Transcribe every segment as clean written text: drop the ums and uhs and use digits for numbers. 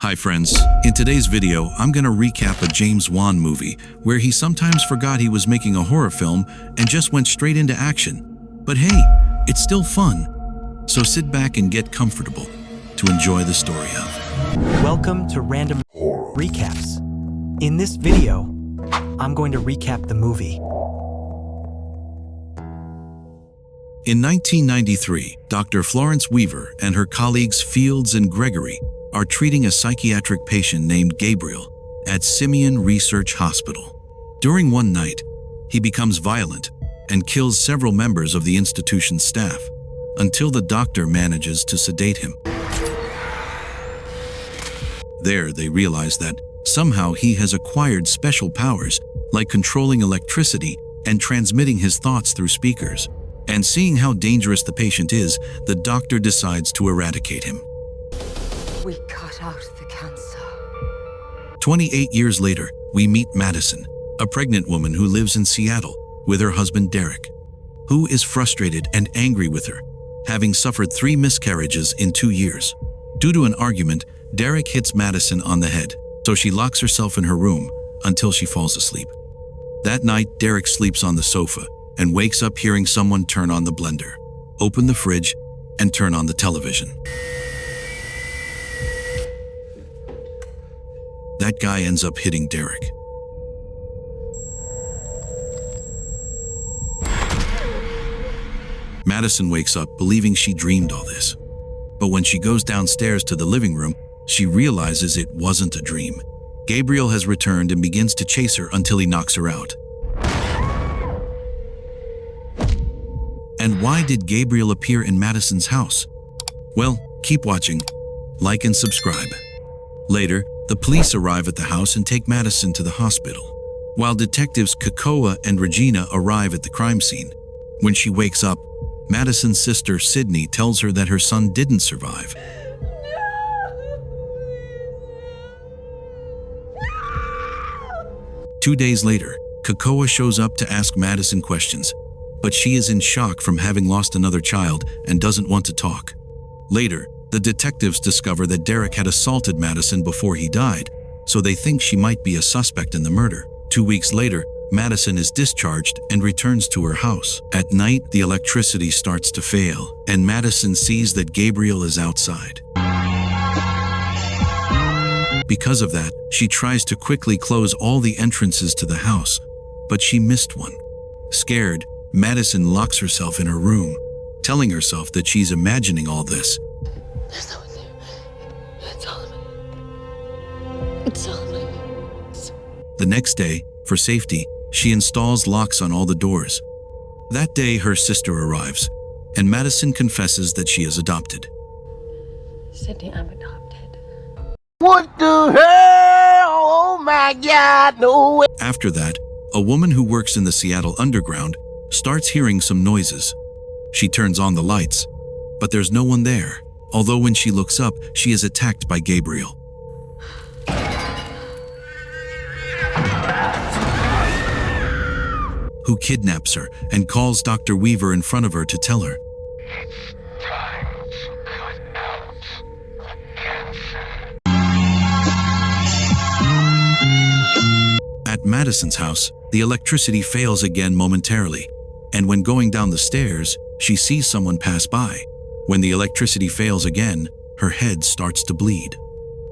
Hi friends, in today's video I'm gonna recap a James Wan movie where he sometimes forgot he was making a horror film and just went straight into action. But hey, it's still fun. So sit back and get comfortable to enjoy the story of. Welcome to Random Recaps. In this video, I'm going to recap the movie. In 1993, Dr. Florence Weaver and her colleagues Fields and Gregory are treating a psychiatric patient named Gabriel at Simeon Research Hospital. During one night, he becomes violent and kills several members of the institution's staff until the doctor manages to sedate him. There, they realize that somehow he has acquired special powers like controlling electricity and transmitting his thoughts through speakers. And seeing how dangerous the patient is, the doctor decides to eradicate him. We cut out the cancer. 28 years later, we meet Madison, a pregnant woman who lives in Seattle with her husband Derek, who is frustrated and angry with her, having suffered 3 miscarriages in 2 years. Due to an argument, Derek hits Madison on the head, so she locks herself in her room until she falls asleep. That night, Derek sleeps on the sofa and wakes up hearing someone turn on the blender, open the fridge, and turn on the television. That guy ends up hitting Derek. Madison wakes up believing she dreamed all this. But when she goes downstairs to the living room, she realizes it wasn't a dream. Gabriel has returned and begins to chase her until he knocks her out. And why did Gabriel appear in Madison's house? Well, keep watching, like and subscribe. Later, the police arrive at the house and take Madison to the hospital, while detectives Kakoa and Regina arrive at the crime scene. When she wakes up, Madison's sister Sydney tells her that her son didn't survive. No! 2 days later, Kakoa shows up to ask Madison questions, but she is in shock from having lost another child and doesn't want to talk. Later, the detectives discover that Derek had assaulted Madison before he died, so they think she might be a suspect in the murder. 2 weeks later, Madison is discharged and returns to her house. At night, the electricity starts to fail, and Madison sees that Gabriel is outside. Because of that, she tries to quickly close all the entrances to the house, but she missed one. Scared, Madison locks herself in her room, telling herself that she's imagining all this. There's no one there. It's all of it. It's all of it. The next day, for safety, she installs locks on all the doors. That day, her sister arrives, and Madison confesses that she is adopted. Sydney, I'm adopted. What the hell? Oh my God, no way. After that, a woman who works in the Seattle Underground starts hearing some noises. She turns on the lights, but there's no one there, although when she looks up, she is attacked by Gabriel. Who kidnaps her and calls Dr. Weaver in front of her to tell her. It's time to cut out the cancer. At Madison's house, the electricity fails again momentarily, and when going down the stairs, she sees someone pass by. When the electricity fails again, her head starts to bleed.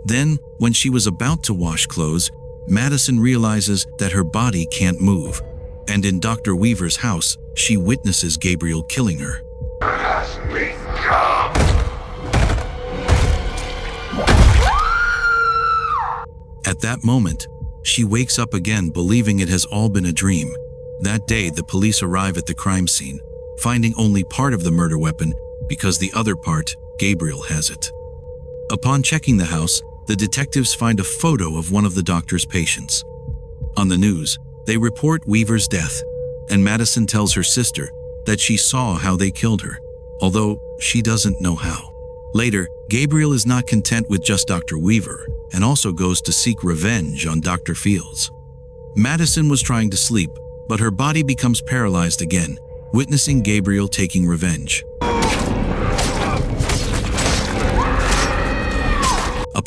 Then, when she was about to wash clothes, Madison realizes that her body can't move. And in Dr. Weaver's house, she witnesses Gabriel killing her. Has become. At that moment, she wakes up again believing it has all been a dream. That day, the police arrive at the crime scene, finding only part of the murder weapon because the other part, Gabriel has it. Upon checking the house, the detectives find a photo of one of the doctor's patients. On the news, they report Weaver's death, and Madison tells her sister that she saw how they killed her, although she doesn't know how. Later, Gabriel is not content with just Dr. Weaver and also goes to seek revenge on Dr. Fields. Madison was trying to sleep, but her body becomes paralyzed again, witnessing Gabriel taking revenge.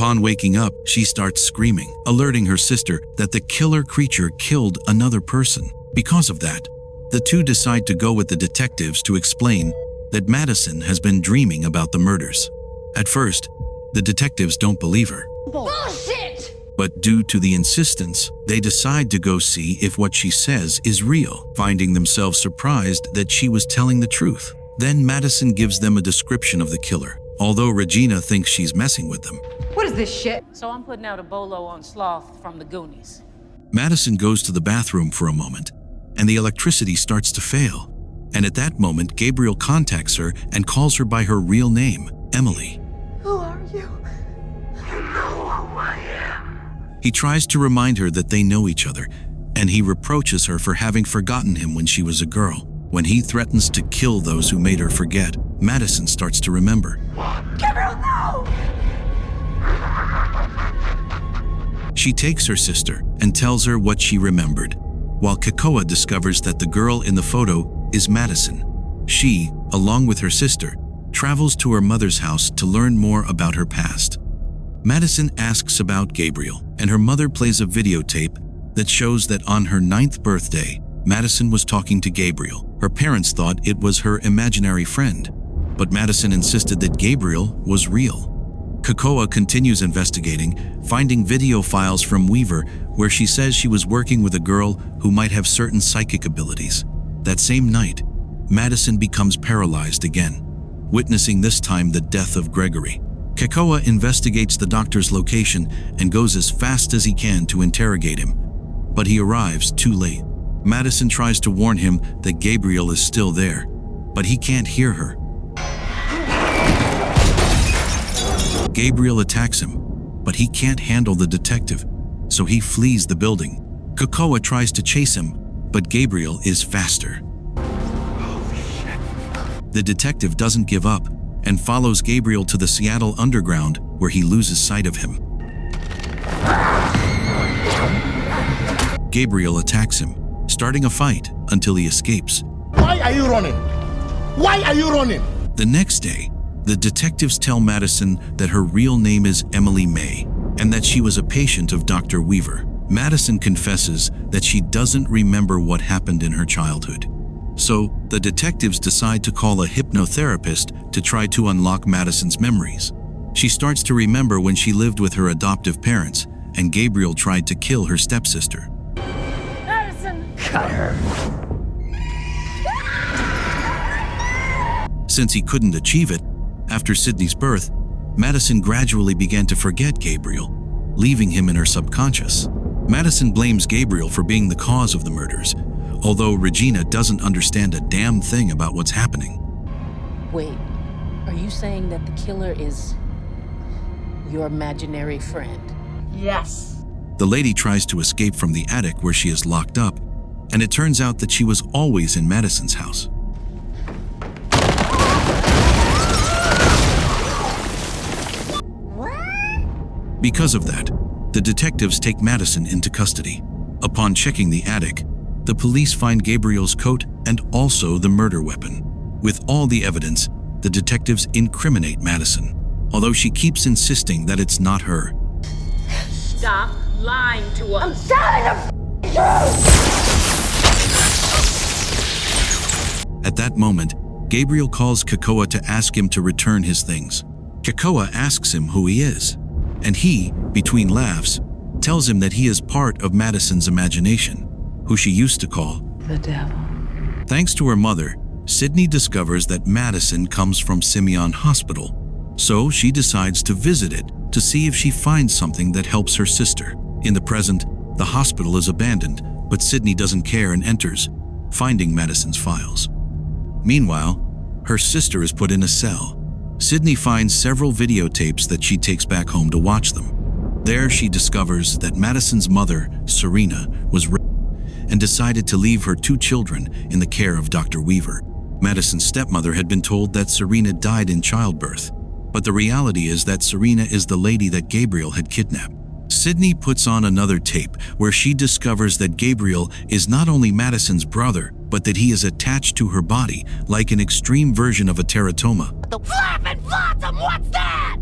Upon waking up, she starts screaming, alerting her sister that the killer creature killed another person. Because of that, the two decide to go with the detectives to explain that Madison has been dreaming about the murders. At first, the detectives don't believe her. Bullshit! But due to the insistence, they decide to go see if what she says is real, finding themselves surprised that she was telling the truth. Then Madison gives them a description of the killer, although Regina thinks she's messing with them. What is this shit? So I'm putting out a bolo on Sloth from the Goonies. Madison goes to the bathroom for a moment, and the electricity starts to fail. And at that moment, Gabriel contacts her and calls her by her real name, Emily. Who are you? He tries to remind her that they know each other, and he reproaches her for having forgotten him when she was a girl. When he threatens to kill those who made her forget, Madison starts to remember. Gabriel, no! She takes her sister and tells her what she remembered, while Kekoa discovers that the girl in the photo is Madison. She, along with her sister, travels to her mother's house to learn more about her past. Madison asks about Gabriel, and her mother plays a videotape that shows that on her 9th birthday, Madison was talking to Gabriel. Her parents thought it was her imaginary friend, but Madison insisted that Gabriel was real. Kekoa continues investigating, finding video files from Weaver where she says she was working with a girl who might have certain psychic abilities. That same night, Madison becomes paralyzed again, witnessing this time the death of Gregory. Kekoa investigates the doctor's location and goes as fast as he can to interrogate him, but he arrives too late. Madison tries to warn him that Gabriel is still there, but he can't hear her. Gabriel attacks him, but he can't handle the detective, so he flees the building. Kekoa tries to chase him, but Gabriel is faster. The detective doesn't give up and follows Gabriel to the Seattle Underground, where he loses sight of him. Gabriel attacks him, starting a fight until he escapes. Why are you running? Why are you running? The next day, the detectives tell Madison that her real name is Emily May and that she was a patient of Dr. Weaver. Madison confesses that she doesn't remember what happened in her childhood. So, the detectives decide to call a hypnotherapist to try to unlock Madison's memories. She starts to remember when she lived with her adoptive parents and Gabriel tried to kill her stepsister. Madison! Cut her. Since he couldn't achieve it, after Sydney's birth, Madison gradually began to forget Gabriel, leaving him in her subconscious. Madison blames Gabriel for being the cause of the murders, although Regina doesn't understand a damn thing about what's happening. Wait, are you saying that the killer is your imaginary friend? Yes. The lady tries to escape from the attic where she is locked up, and it turns out that she was always in Madison's house. Because of that, the detectives take Madison into custody. Upon checking the attic, the police find Gabriel's coat and also the murder weapon. With all the evidence, the detectives incriminate Madison, although she keeps insisting that it's not her. Stop lying to us. At that moment, Gabriel calls Kekoa to ask him to return his things. Kekoa asks him who he is, and he, between laughs, tells him that he is part of Madison's imagination, who she used to call The devil. Thanks to her mother, Sydney discovers that Madison comes from Simeon Hospital, so she decides to visit it to see if she finds something that helps her sister. In the present, the hospital is abandoned, but Sydney doesn't care and enters, finding Madison's files. Meanwhile, her sister is put in a cell. Sydney finds several videotapes that she takes back home to watch them. There she discovers that Madison's mother, Serena, was raped and decided to leave her 2 children in the care of Dr. Weaver. Madison's stepmother had been told that Serena died in childbirth, but the reality is that Serena is the lady that Gabriel had kidnapped. Sydney puts on another tape where she discovers that Gabriel is not only Madison's brother, but that he is attached to her body like an extreme version of a teratoma. The flapping flotsam, what's that?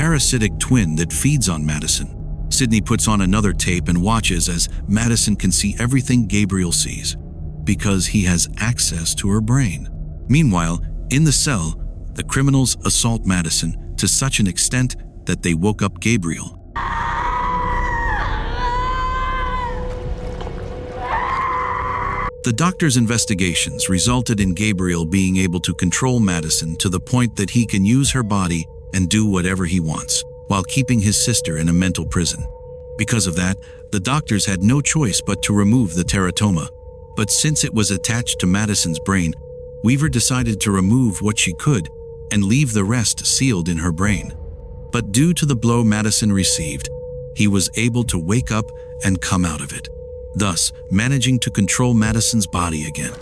parasitic twin that feeds on Madison. Sydney puts on another tape and watches as Madison can see everything Gabriel sees, because he has access to her brain. Meanwhile, in the cell, the criminals assault Madison to such an extent that they woke up Gabriel. The doctor's investigations resulted in Gabriel being able to control Madison to the point that he can use her body and do whatever he wants, while keeping his sister in a mental prison. Because of that, the doctors had no choice but to remove the teratoma. But since it was attached to Madison's brain, Weaver decided to remove what she could and leave the rest sealed in her brain. But due to the blow Madison received, he was able to wake up and come out of it, thus managing to control Madison's body again.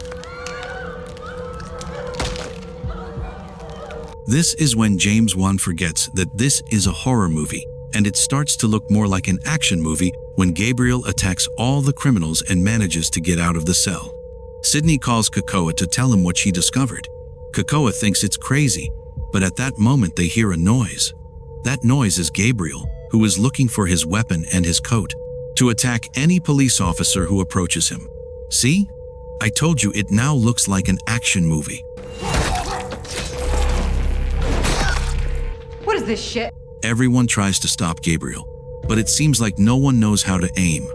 This is when James Wan forgets that this is a horror movie, and it starts to look more like an action movie when Gabriel attacks all the criminals and manages to get out of the cell. Sydney calls Kakoa to tell him what she discovered. Kakoa thinks it's crazy, but at that moment they hear a noise. That noise is Gabriel, who is looking for his weapon and his coat to attack any police officer who approaches him. See? I told you it now looks like an action movie. What is this shit? Everyone tries to stop Gabriel, but it seems like no one knows how to aim.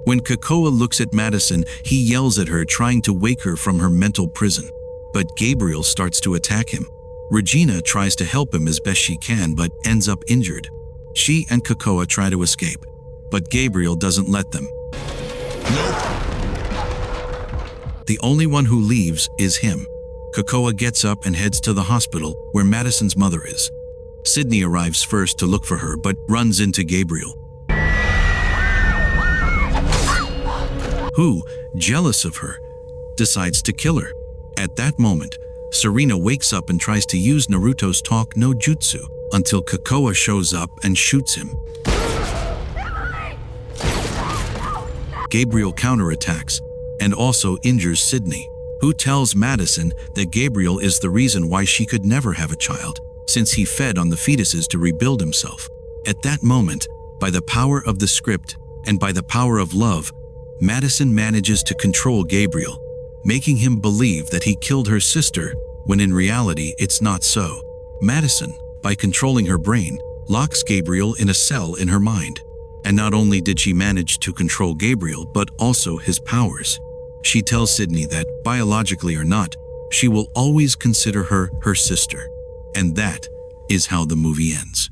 When Kakoa looks at Madison, he yells at her, trying to wake her from her mental prison. But Gabriel starts to attack him. Regina tries to help him as best she can, but ends up injured. She and Kakoa try to escape, but Gabriel doesn't let them. The only one who leaves is him. Kakoa gets up and heads to the hospital where Madison's mother is. Sydney arrives first to look for her, but runs into Gabriel, who, jealous of her, decides to kill her. At that moment, Serena wakes up and tries to use Naruto's talk no jutsu until Kakoa shows up and shoots him. Gabriel counterattacks and also injures Sydney, who tells Madison that Gabriel is the reason why she could never have a child, since he fed on the fetuses to rebuild himself. At that moment, by the power of the script and by the power of love, Madison manages to control Gabriel, making him believe that he killed her sister, when in reality it's not so. Madison, by controlling her brain, locks Gabriel in a cell in her mind. And not only did she manage to control Gabriel, but also his powers. She tells Sydney that, biologically or not, she will always consider her her sister. And that is how the movie ends.